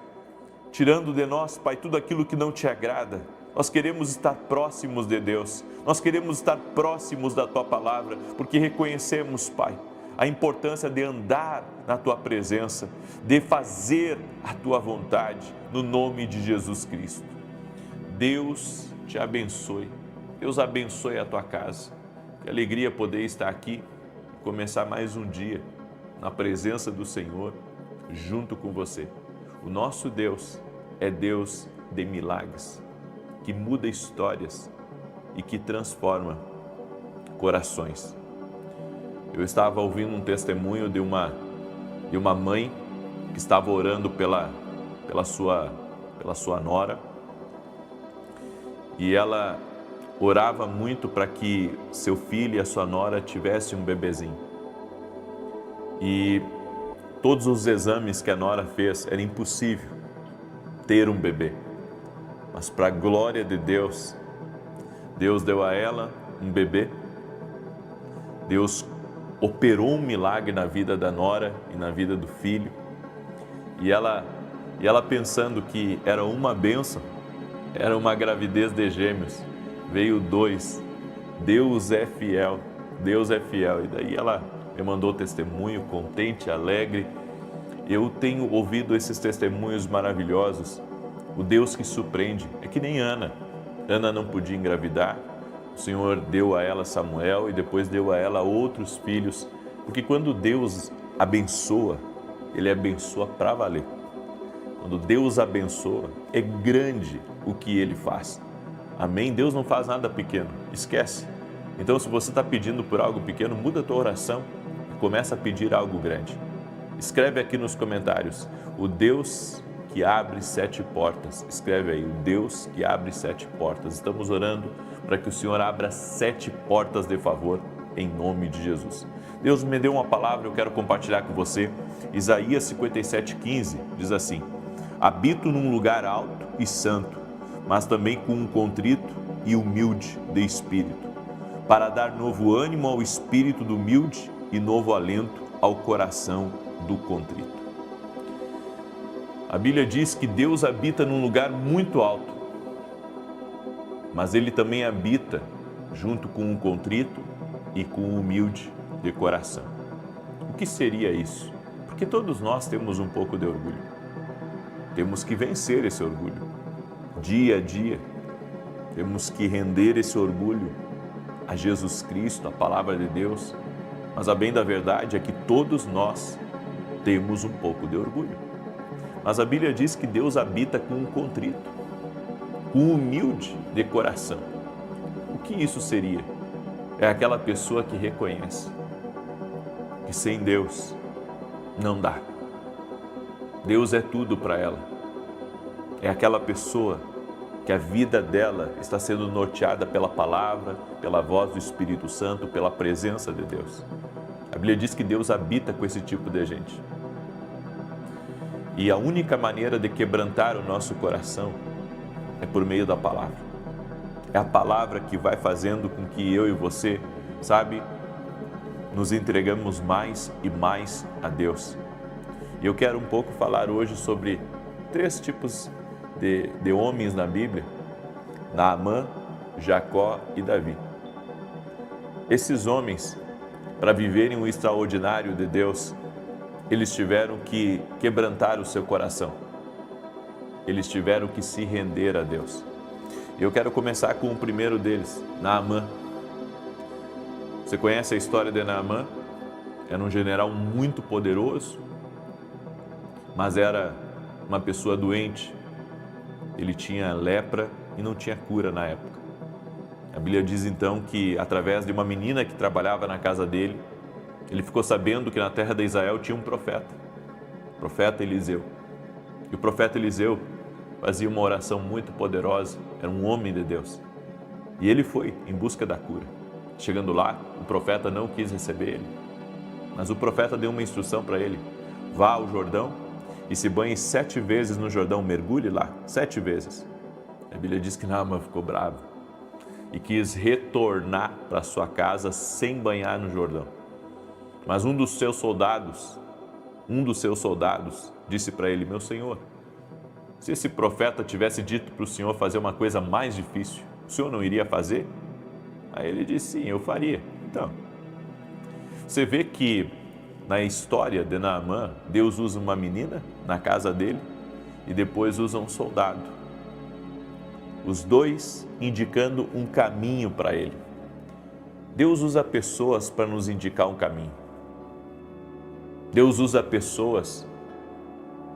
tirando de nós, Pai, tudo aquilo que não Te agrada. Nós queremos estar próximos de Deus, nós queremos estar próximos da Tua palavra, porque reconhecemos, Pai, a importância de andar na Tua presença, de fazer a Tua vontade, no nome de Jesus Cristo. Deus te abençoe, Deus abençoe a tua casa. Que alegria poder estar aqui e começar mais um dia na presença do Senhor, junto com você. O nosso Deus é Deus de milagres, que muda histórias e que transforma corações. Eu estava ouvindo um testemunho de uma mãe que estava orando pela sua nora, e ela orava muito para que seu filho e a sua nora tivessem um bebezinho. E todos os exames que a nora fez, era impossível ter um bebê. Mas para a glória de Deus, Deus deu a ela um bebê. Deus operou um milagre na vida da nora e na vida do filho. E ela pensando que era uma bênção, era uma gravidez de gêmeos, veio 2. Deus é fiel, Deus é fiel. E daí ela me mandou testemunho, contente, alegre. Eu tenho ouvido esses testemunhos maravilhosos. O Deus que surpreende, é que nem Ana. Ana não podia engravidar, o Senhor deu a ela Samuel e depois deu a ela outros filhos, porque quando Deus abençoa, Ele abençoa para valer. Quando Deus abençoa, é grande o que Ele faz. Amém? Deus não faz nada pequeno, esquece. Então, se você está pedindo por algo pequeno, muda a tua oração e começa a pedir algo grande. Escreve aqui nos comentários, o Deus que abre 7 portas. Escreve aí, o Deus que abre 7 portas. Estamos orando para que o Senhor abra 7 portas de favor, em nome de Jesus. Deus me deu uma palavra, eu quero compartilhar com você. Isaías 57:15 diz assim: habito num lugar alto e santo, mas também com um contrito e humilde de espírito, para dar novo ânimo ao espírito do humilde e novo alento ao coração do contrito. A Bíblia diz que Deus habita num lugar muito alto, mas Ele também habita junto com um contrito e com um humilde de coração. O que seria isso? Porque todos nós temos um pouco de orgulho. Temos que vencer esse orgulho, dia a dia. Temos que render esse orgulho a Jesus Cristo, a Palavra de Deus. Mas a bem da verdade é que todos nós temos um pouco de orgulho. Mas a Bíblia diz que Deus habita com um contrito, com um humilde de coração. O que isso seria? É aquela pessoa que reconhece que sem Deus não dá. Deus é tudo para ela. É aquela pessoa que a vida dela está sendo norteada pela palavra, pela voz do Espírito Santo, pela presença de Deus. A Bíblia diz que Deus habita com esse tipo de gente. E a única maneira de quebrantar o nosso coração é por meio da palavra. É a palavra que vai fazendo com que eu e você, sabe, nos entregamos mais e mais a Deus. E eu quero um pouco falar hoje sobre 3 tipos de homens na Bíblia: Naamã, Jacó e Davi. Esses homens, para viverem o extraordinário de Deus, eles tiveram que quebrantar o seu coração. Eles tiveram que se render a Deus. Eu quero começar com o primeiro deles, Naamã. Você conhece a história de Naamã? Era um general muito poderoso, mas era uma pessoa doente. Ele tinha lepra e não tinha cura na época. A Bíblia diz então que, através de uma menina que trabalhava na casa dele, ele ficou sabendo que na terra de Israel tinha um profeta, o profeta Eliseu. E o profeta Eliseu fazia uma oração muito poderosa, era um homem de Deus. E ele foi em busca da cura. Chegando lá, o profeta não quis receber ele, mas o profeta deu uma instrução para ele: vá ao Jordão e se banhe 7 vezes no Jordão, mergulhe lá, 7 vezes. A Bíblia diz que Naamã ficou bravo e quis retornar para sua casa sem banhar no Jordão. Mas um dos seus soldados disse para ele: meu senhor, se esse profeta tivesse dito para o senhor fazer uma coisa mais difícil, o senhor não iria fazer? Aí ele disse: sim, eu faria. Então, você vê que na história de Naamã, Deus usa uma menina na casa dele e depois usa um soldado. Os dois indicando um caminho para ele. Deus usa pessoas para nos indicar um caminho. Deus usa pessoas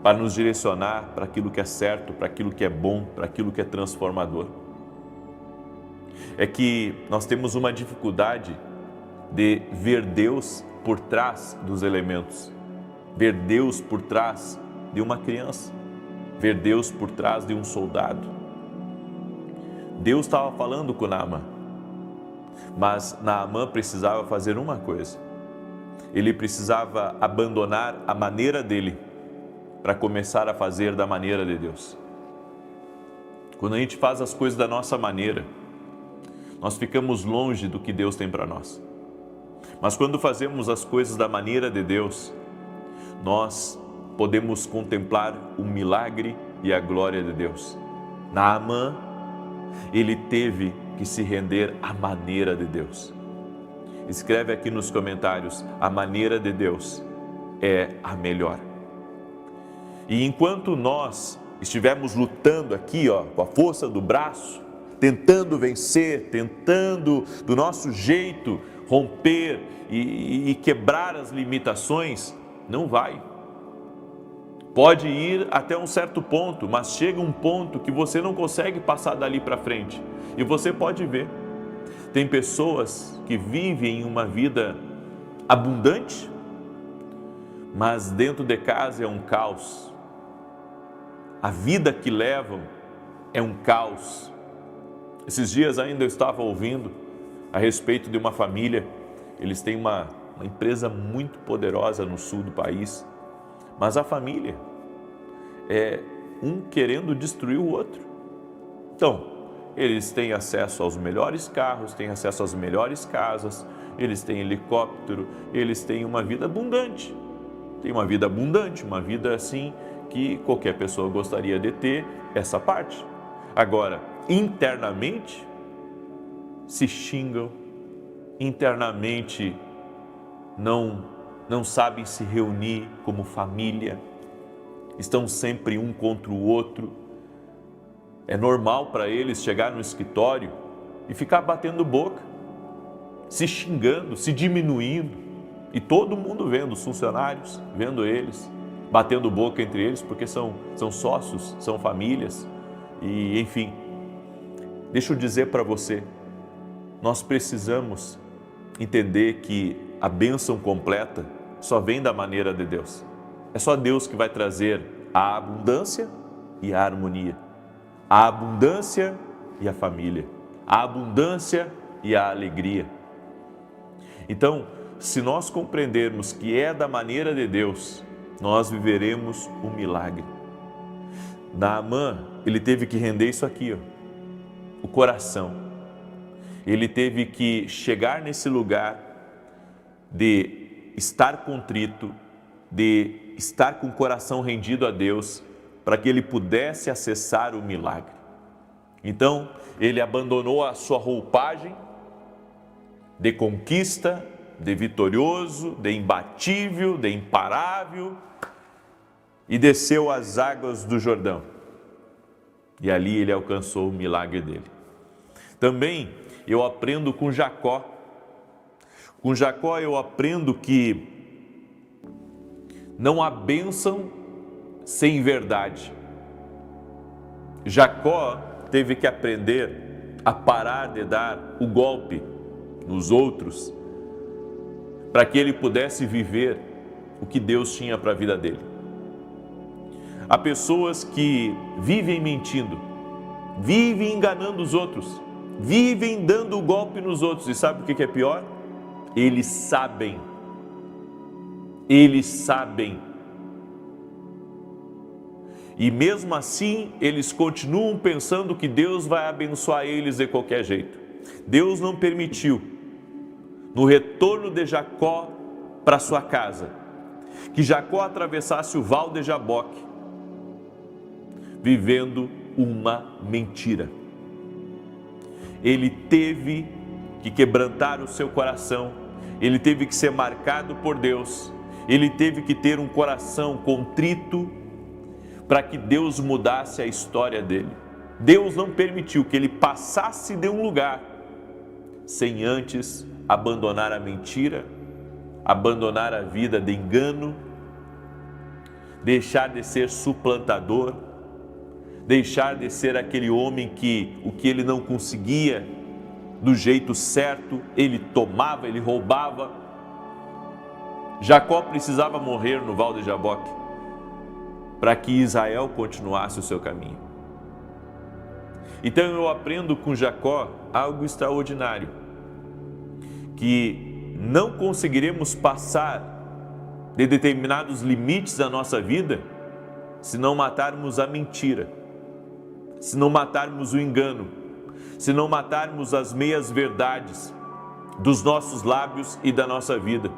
para nos direcionar para aquilo que é certo, para aquilo que é bom, para aquilo que é transformador. É que nós temos uma dificuldade de ver Deus por trás dos elementos, ver Deus por trás de uma criança, ver Deus por trás de um soldado. Deus estava falando com Naamã, mas Naamã precisava fazer uma coisa: ele precisava abandonar a maneira dele para começar a fazer da maneira de Deus. Quando a gente faz as coisas da nossa maneira, nós ficamos longe do que Deus tem para nós. Mas quando fazemos as coisas da maneira de Deus, nós podemos contemplar o milagre e a glória de Deus. Naamã, ele teve que se render à maneira de Deus. Escreve aqui nos comentários: a maneira de Deus é a melhor. E enquanto nós estivermos lutando aqui, com a força do braço, tentando vencer, tentando do nosso jeito romper e quebrar as limitações, não vai. Pode ir até um certo ponto, mas chega um ponto que você não consegue passar dali para frente. E você pode ver, tem pessoas que vivem uma vida abundante, mas dentro de casa é um caos. A vida que levam é um caos. Esses dias ainda eu estava ouvindo a respeito de uma família. Eles têm uma empresa muito poderosa no sul do país, mas a família é um querendo destruir o outro. Então, eles têm acesso aos melhores carros, têm acesso às melhores casas, eles têm helicóptero, eles têm uma vida abundante. Tem uma vida abundante, uma vida assim que qualquer pessoa gostaria de ter essa parte. Agora, internamente, se xingam, internamente não sabem se reunir como família, estão sempre um contra o outro. É normal para eles chegar no escritório e ficar batendo boca, se xingando, se diminuindo, e todo mundo vendo, os funcionários vendo eles, batendo boca entre eles, porque são sócios, são famílias, e enfim. Deixa eu dizer para você, nós precisamos entender que a bênção completa só vem da maneira de Deus. É só Deus que vai trazer a abundância e a harmonia, a abundância e a família, a abundância e a alegria. Então, se nós compreendermos que é da maneira de Deus, nós viveremos o milagre. Naamã, ele teve que render isso aqui, o coração. Ele teve que chegar nesse lugar de estar contrito, de estar com o coração rendido a Deus, para que ele pudesse acessar o milagre. Então, ele abandonou a sua roupagem de conquista, de vitorioso, de imbatível, de imparável, e desceu às águas do Jordão. E ali ele alcançou o milagre dele. Também eu aprendo com Jacó. Com Jacó eu aprendo que não há bênção sem verdade. Jacó teve que aprender a parar de dar o golpe nos outros, para que ele pudesse viver o que Deus tinha para a vida dele. Há pessoas que vivem mentindo, vivem enganando os outros, vivem dando o golpe nos outros. E sabe o que é pior? Eles sabem. E mesmo assim, eles continuam pensando que Deus vai abençoar eles de qualquer jeito. Deus não permitiu, no retorno de Jacó para sua casa, que Jacó atravessasse o val de Jaboque, vivendo uma mentira. Ele teve que quebrantar o seu coração, ele teve que ser marcado por Deus, ele teve que ter um coração contrito para que Deus mudasse a história dele. Deus não permitiu que ele passasse de um lugar sem antes abandonar a mentira, abandonar a vida de engano, deixar de ser suplantador, deixar de ser aquele homem que o que ele não conseguia do jeito certo, ele tomava, ele roubava. Jacó precisava morrer no val de Jaboque para que Israel continuasse o seu caminho. Então eu aprendo com Jacó algo extraordinário, que não conseguiremos passar de determinados limites da nossa vida se não matarmos a mentira, se não matarmos o engano, se não matarmos as meias verdades dos nossos lábios e da nossa vida.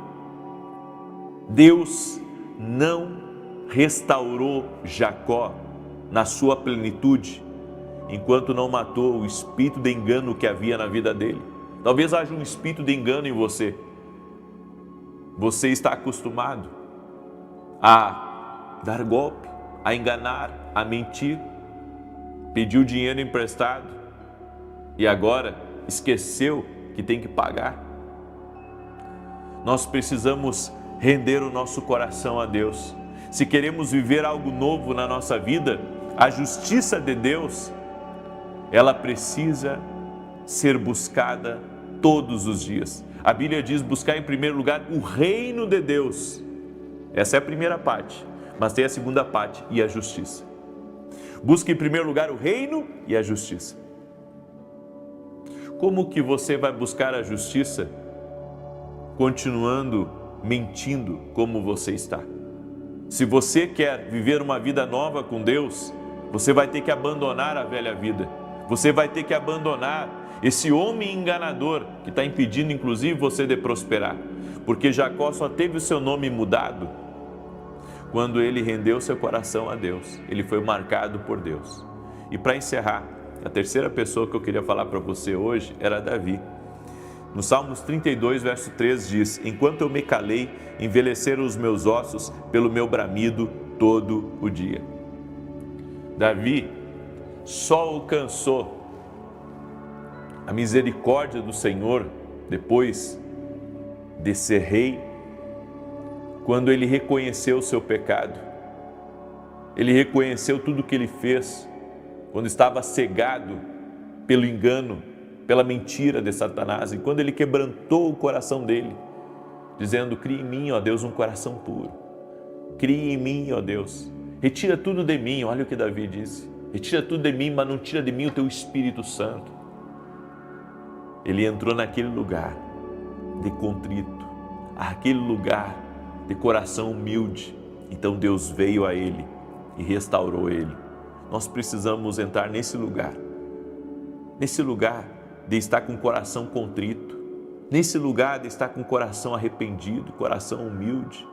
Deus não restaurou Jacó na sua plenitude enquanto não matou o espírito de engano que havia na vida dele. Talvez haja um espírito de engano em você. Você está acostumado a dar golpe, a enganar, a mentir, pediu dinheiro emprestado e agora esqueceu que tem que pagar. Nós precisamos render o nosso coração a Deus. Se queremos viver algo novo na nossa vida, a justiça de Deus, ela precisa ser buscada todos os dias. A Bíblia diz buscar em primeiro lugar o reino de Deus. Essa é a primeira parte, mas tem a segunda parte, e a justiça. Busque em primeiro lugar o reino e a justiça. Como que você vai buscar a justiça continuando mentindo como você está? Se você quer viver uma vida nova com Deus, você vai ter que abandonar a velha vida. Você vai ter que abandonar esse homem enganador que está impedindo inclusive você de prosperar. Porque Jacó só teve o seu nome mudado quando ele rendeu seu coração a Deus. Ele foi marcado por Deus. E para encerrar, a terceira pessoa que eu queria falar para você hoje era Davi. No Salmos 32, verso 3 diz: enquanto eu me calei, envelheceram os meus ossos pelo meu bramido todo o dia. Davi só alcançou a misericórdia do Senhor depois de ser rei, quando ele reconheceu o seu pecado. Ele reconheceu tudo o que ele fez, quando estava cegado pelo engano, pela mentira de Satanás, e quando ele quebrantou o coração dele, dizendo: cria em mim, ó Deus, um coração puro. Cria em mim, ó Deus. Retira tudo de mim, olha o que Davi disse. Retira tudo de mim, mas não tira de mim o teu Espírito Santo. Ele entrou naquele lugar de contrito, aquele lugar de coração humilde. Então Deus veio a ele e restaurou ele. Nós precisamos entrar nesse lugar de estar com o coração contrito, nesse lugar de estar com o coração arrependido, coração humilde.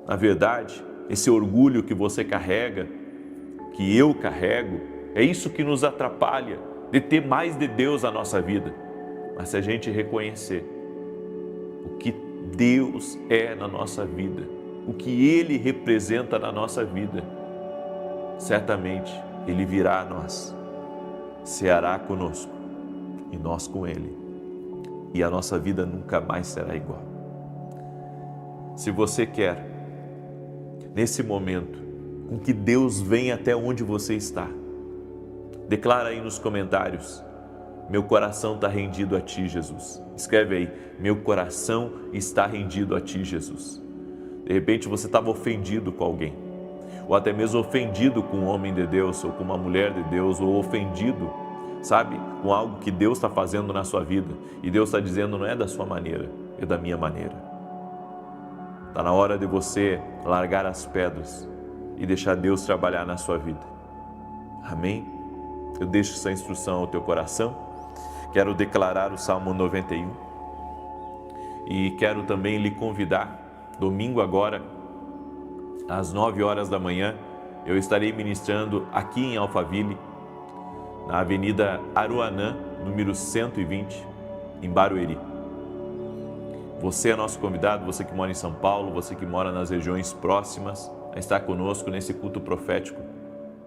Na verdade, esse orgulho que você carrega, que eu carrego, é isso que nos atrapalha de ter mais de Deus na nossa vida. Mas se a gente reconhecer o que Deus é na nossa vida, o que Ele representa na nossa vida, certamente Ele virá a nós, ceará conosco e nós com Ele. E a nossa vida nunca mais será igual. Se você quer, nesse momento, com que Deus venha até onde você está, declara aí nos comentários: meu coração está rendido a Ti, Jesus. Escreve aí: meu coração está rendido a Ti, Jesus. De repente você estava ofendido com alguém, ou até mesmo ofendido com um homem de Deus, ou com uma mulher de Deus, ou ofendido, sabe, com algo que Deus está fazendo na sua vida, e Deus está dizendo: não é da sua maneira, é da minha maneira. Está na hora de você largar as pedras e deixar Deus trabalhar na sua vida. Amém? Eu deixo essa instrução ao teu coração. Quero declarar o Salmo 91 e quero também lhe convidar, domingo agora, às 9 horas da manhã, eu estarei ministrando aqui em Alphaville, na Avenida Aruanã, número 120, em Barueri. Você é nosso convidado, você que mora em São Paulo, você que mora nas regiões próximas, a estar conosco nesse culto profético.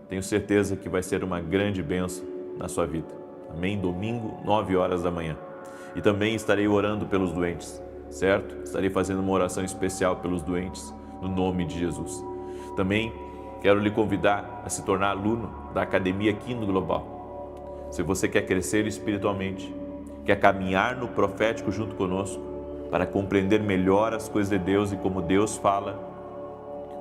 Tenho certeza que vai ser uma grande bênção na sua vida. Amém? Domingo, 9 horas da manhã. E também estarei orando pelos doentes, certo? Estarei fazendo uma oração especial pelos doentes, no nome de Jesus. Também quero lhe convidar a se tornar aluno da Academia Quino Global. Se você quer crescer espiritualmente, quer caminhar no profético junto conosco, para compreender melhor as coisas de Deus e como Deus fala,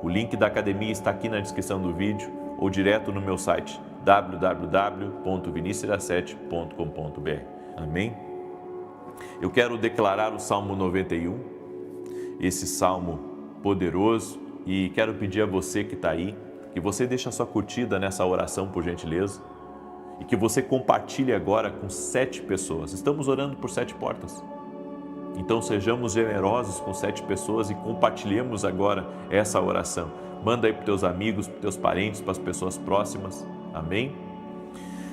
o link da academia está aqui na descrição do vídeo ou direto no meu site www.vinicius7.com.br. Amém? Eu quero declarar o Salmo 91, esse salmo poderoso, e quero pedir a você que está aí, que você deixe a sua curtida nessa oração, por gentileza, e que você compartilhe agora com 7 pessoas. Estamos orando por 7 portas. Então sejamos generosos com 7 pessoas e compartilhemos agora essa oração. Manda aí para os teus amigos, para os teus parentes, para as pessoas próximas. Amém?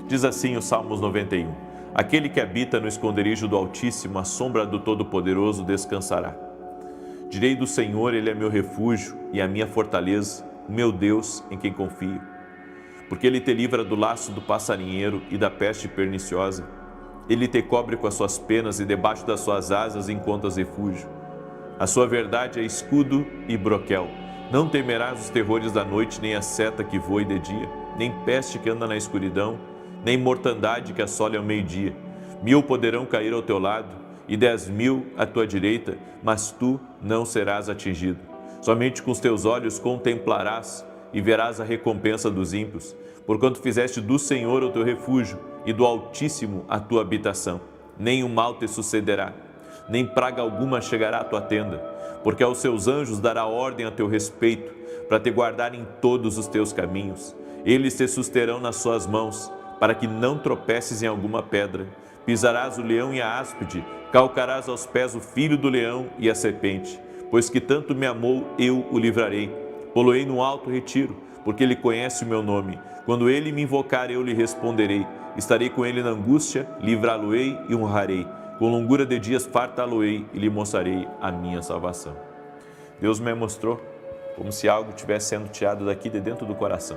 Diz assim o Salmos 91. Aquele que habita no esconderijo do Altíssimo, à sombra do Todo-Poderoso descansará. Direi do Senhor, Ele é meu refúgio e a minha fortaleza, o meu Deus em quem confio. Porque Ele te livra do laço do passarinheiro e da peste perniciosa. Ele te cobre com as suas penas e debaixo das suas asas encontras refúgio. A sua verdade é escudo e broquel. Não temerás os terrores da noite, nem a seta que voe de dia, nem peste que anda na escuridão, nem mortandade que assole ao meio-dia. 1000 poderão cair ao teu lado e 10.000 à tua direita, mas tu não serás atingido. Somente com os teus olhos contemplarás e verás a recompensa dos ímpios, porquanto fizeste do Senhor o teu refúgio e do Altíssimo a tua habitação. Nenhum mal te sucederá, nem praga alguma chegará à tua tenda, porque aos seus anjos dará ordem a teu respeito, para te guardar em todos os teus caminhos. Eles te susterão nas suas mãos, para que não tropeces em alguma pedra. Pisarás o leão e a áspide, calcarás aos pés o filho do leão e a serpente. Pois que tanto me amou, eu o livrarei. Poloei no alto retiro, porque ele conhece o meu nome. Quando ele me invocar, eu lhe responderei. Estarei com ele na angústia, livrá-lo-ei e honrarei. Com longura de dias fartá-lo-ei e lhe mostrarei a minha salvação. Deus me mostrou como se algo estivesse sendo tirado daqui de dentro do coração.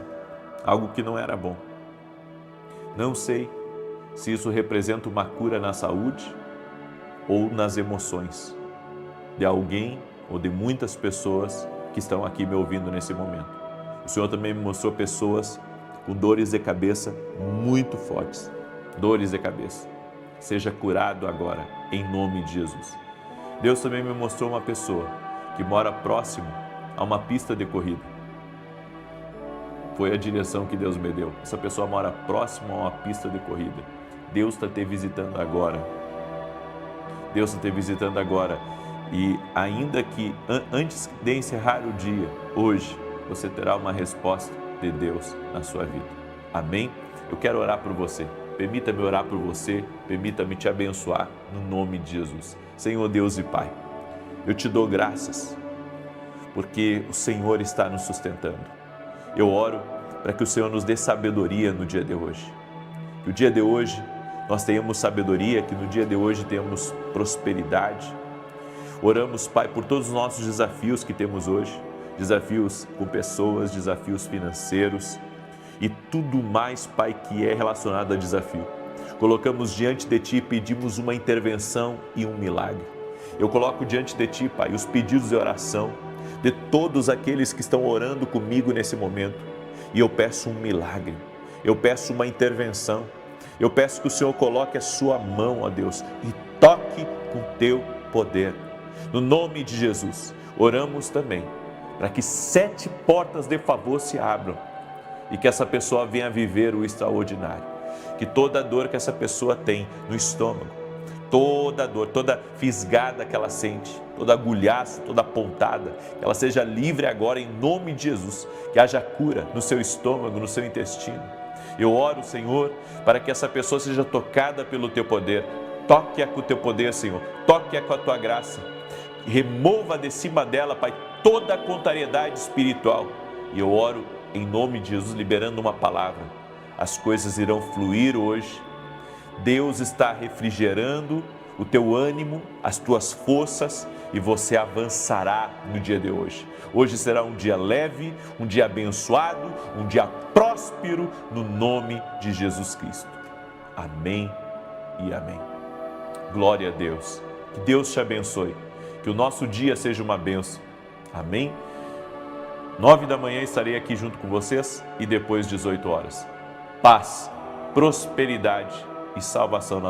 Algo que não era bom. Não sei se isso representa uma cura na saúde ou nas emoções de alguém ou de muitas pessoas que estão aqui me ouvindo nesse momento. O Senhor também me mostrou pessoas com dores de cabeça muito fortes. Dores de cabeça. Seja curado agora, em nome de Jesus. Deus também me mostrou uma pessoa que mora próximo a uma pista de corrida. Foi a direção que Deus me deu. Essa pessoa mora próximo a uma pista de corrida. Deus está te visitando agora. Deus está te visitando agora. E ainda que antes de encerrar o dia, hoje, você terá uma resposta de Deus na sua vida. Amém? Eu quero orar por você. permita-me orar por você, permita-me te abençoar, no nome de Jesus. Senhor Deus e Pai, eu te dou graças, porque o Senhor está nos sustentando. Eu oro para que o Senhor nos dê sabedoria no dia de hoje. Que o dia de hoje nós tenhamos sabedoria, que no dia de hoje tenhamos prosperidade. Oramos, Pai, por todos os nossos desafios que temos hoje, desafios com pessoas, desafios financeiros e tudo mais, Pai, que é relacionado a desafio. Colocamos diante de Ti e pedimos uma intervenção e um milagre. Eu coloco diante de Ti, Pai, os pedidos de oração de todos aqueles que estão orando comigo nesse momento. E eu peço um milagre, eu peço uma intervenção, eu peço que o Senhor coloque a sua mão, ó Deus, e toque com Teu poder. No nome de Jesus, oramos também para que 7 portas de favor se abram e que essa pessoa venha viver o extraordinário. Que toda dor que essa pessoa tem no estômago, toda dor, toda fisgada que ela sente, toda agulhaça, toda pontada, que ela seja livre agora em nome de Jesus, que haja cura no seu estômago, no seu intestino. Eu oro, Senhor, para que essa pessoa seja tocada pelo Teu poder. Toque-a com o Teu poder, Senhor, toque-a com a Tua graça. Remova de cima dela, Pai, toda a contrariedade espiritual. E eu oro em nome de Jesus, liberando uma palavra. As coisas irão fluir hoje. Deus está refrigerando o teu ânimo, as tuas forças e você avançará no dia de hoje. Hoje será um dia leve, um dia abençoado, um dia próspero no nome de Jesus Cristo. Amém e amém. Glória a Deus. Que Deus te abençoe. Que o nosso dia seja uma bênção. Amém? 9 da manhã estarei aqui junto com vocês e depois 18 horas. Paz, prosperidade e salvação na